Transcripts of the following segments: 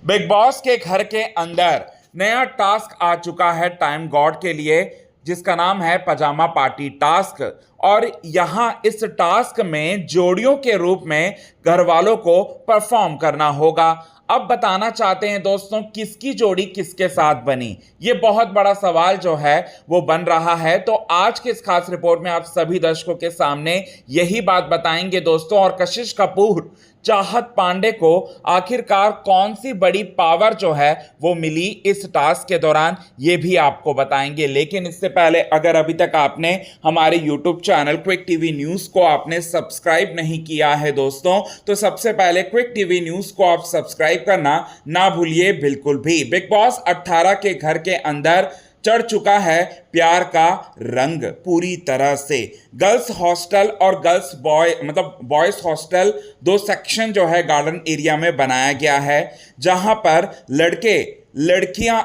Big boss के घर के अंदर नया टास्क आ चुका है टाइम गॉड के लिए, जिसका नाम है पजामा पार्टी टास्क। और यहां इस टास्क में जोड़ियों के रूप में घर वालों को परफॉर्म करना होगा। अब बताना चाहते हैं दोस्तों, किसकी जोड़ी किसके साथ बनी, ये बहुत बड़ा सवाल जो है वो बन रहा है। तो आज के इस खास रिपोर्ट में आप सभी दर्शकों के सामने यही बात बताएंगे दोस्तों। और कशिश कपूर, चाहत पांडे को आखिरकार कौन सी बड़ी पावर जो है वो मिली इस टास्क के दौरान, ये भी आपको बताएंगे। लेकिन इससे पहले अगर अभी तक आपने हमारे YouTube channel quick TV news को आपने सब्सक्राइब नहीं किया है दोस्तों, तो सबसे पहले क्विक टीवी न्यूज़ को आप सब्सक्राइब करना ना भूलिए बिल्कुल भी। बिग बॉस 18 के घर के अंदर चढ़ चुका है प्यार का रंग पूरी तरह से। गर्ल्स हॉस्टल और गर्ल्स बॉयज हॉस्टल, दो सेक्शन जो है गार्डन एरिया में बनाया गया है, जहां पर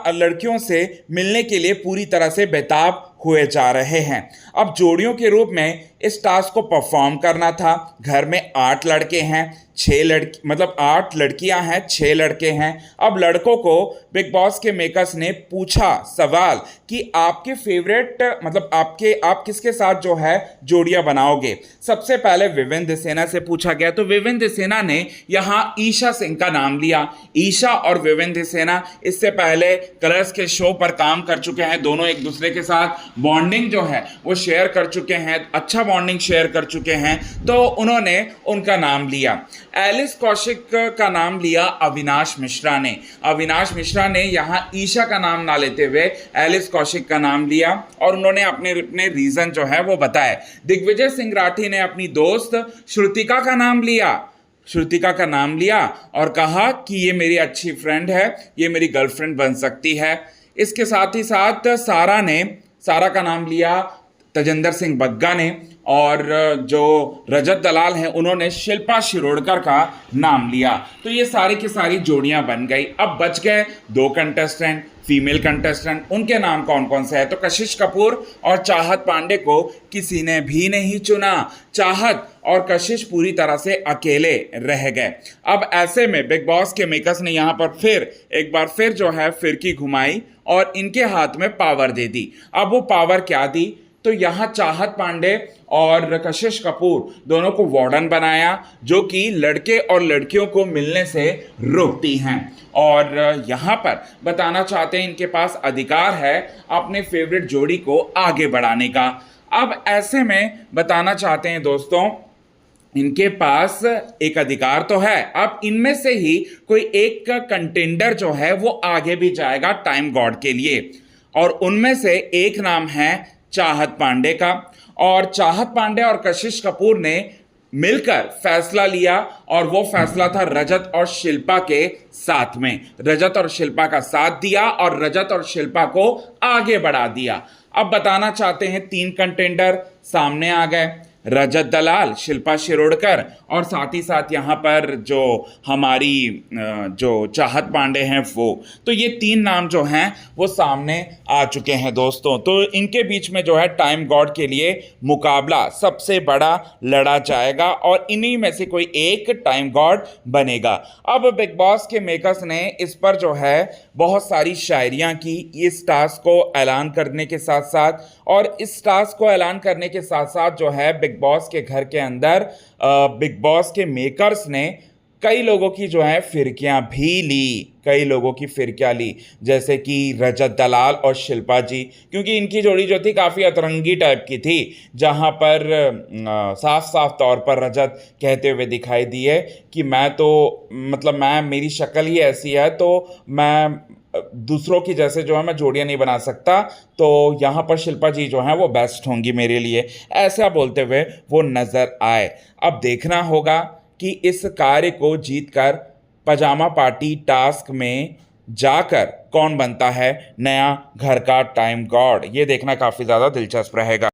लड़कियों से मिलने के लिए पूरी तरह से बेताब हुए जा रहे हैं। अब जोड़ियों के रूप में इस टास्क को परफॉर्म करना था। घर में 8 लड़के हैं, 8 लड़कियां हैं, 6 लड़के हैं। अब लड़कों को बिग बॉस के मेकर्स ने पूछा सवाल कि आपके फेवरेट आप किसके साथ जो है जोड़ियां बनाओगे। सबसे पहले विवेंद्र सेना से पूछा गया, तो विवेंद्र सेना ने यहां ईशा सिंह का नाम लिया। ईशा और विवेंद्र सेना इससे पहले कलर्स के शो पर काम कर चुके हैं, दोनों एक दूसरे के साथ बॉन्डिंग जो है वो शेयर कर चुके हैं, अच्छा बॉन्डिंग शेयर कर चुके हैं, तो उन्होंने उनका नाम लिया। एलिस कौशिक का नाम लिया अविनाश मिश्रा ने। अविनाश मिश्रा ने यहां ईशा का नाम ना लेते हुए एलिस कौशिक का नाम लिया और उन्होंने अपने रीजन जो है वो बताए। दिग्विजय सिंह राठी ने अपनी दोस्त श्रुतिका का नाम लिया और कहा कि ये मेरी अच्छी फ्रेंड है, ये मेरी गर्लफ्रेंड बन सकती है। इसके साथ ही साथ सारा का नाम लिया तजेंद्र सिंह बग्गा ने, और जो रजत दलाल हैं उन्होंने शिल्पा शिरोडकर का नाम लिया। तो ये सारी की सारी जोड़ियां बन गई। अब बच गए 2 कंटेस्टेंट, फीमेल कंटेस्टेंट। उनके नाम कौन कौन से हैं? तो कशिश कपूर और चाहत पांडे को किसी ने भी नहीं चुना। चाहत और कशिश पूरी तरह से अकेले रह गए। अब ऐसे में बिग बॉस के मेकर्स ने यहाँ पर एक बार फिर जो है फिरकी घुमाई और इनके हाथ में पावर दे दी। अब वो पावर क्या दी? तो यहाँ चाहत पांडे और कशिश कपूर दोनों को वार्डन बनाया, जो कि लड़के और लड़कियों को मिलने से रोकती हैं। और यहाँ पर बताना चाहते हैं इनके पास अधिकार है अपने फेवरेट जोड़ी को आगे बढ़ाने का। अब ऐसे में बताना चाहते हैं दोस्तों, इनके पास एक अधिकार तो है। अब इनमें से ही कोई एक कंटेंडर जो है वो आगे भी जाएगा टाइम गॉड के लिए, और उनमें से एक नाम है चाहत पांडे का। और चाहत पांडे और कशिश कपूर ने मिलकर फैसला लिया, और वो फैसला था रजत और शिल्पा के साथ में। रजत और शिल्पा का साथ दिया और रजत और शिल्पा को आगे बढ़ा दिया। अब बताना चाहते हैं 3 कंटेंडर सामने आ गए, रजत दलाल, शिल्पा शिरोडकर और साथ ही साथ यहाँ पर जो हमारी जो चाहत पांडे हैं वो। तो ये 3 नाम जो हैं वो सामने आ चुके हैं दोस्तों। तो इनके बीच में जो है टाइम गॉड के लिए मुकाबला सबसे बड़ा लड़ा जाएगा और इन्हीं में से कोई एक टाइम गॉड बनेगा। अब बिग बॉस के मेकर्स ने इस पर जो है बहुत सारी शायरियाँ की इस टास्क को ऐलान करने के साथ साथ, और इस टास्क को ऐलान करने के साथ साथ जो है बिग बॉस के घर के अंदर बिग बॉस के मेकर्स ने कई लोगों की जो है फिरकियां भी ली, जैसे कि रजत दलाल और शिल्पा जी, क्योंकि इनकी जोड़ी जो थी काफ़ी अतरंगी टाइप की थी, जहां पर साफ तौर पर रजत कहते हुए दिखाई दिए कि मेरी शक्ल ही ऐसी है, तो मैं दूसरों की जैसे जो है मैं जोड़ियां नहीं बना सकता, तो यहाँ पर शिल्पा जी जो हैं वो बेस्ट होंगी मेरे लिए, ऐसा बोलते हुए वो नज़र आए। अब देखना होगा कि इस कार्य को जीतकर पजामा पार्टी टास्क में जाकर कौन बनता है नया घर का टाइम गॉड, ये देखना काफ़ी ज़्यादा दिलचस्प रहेगा।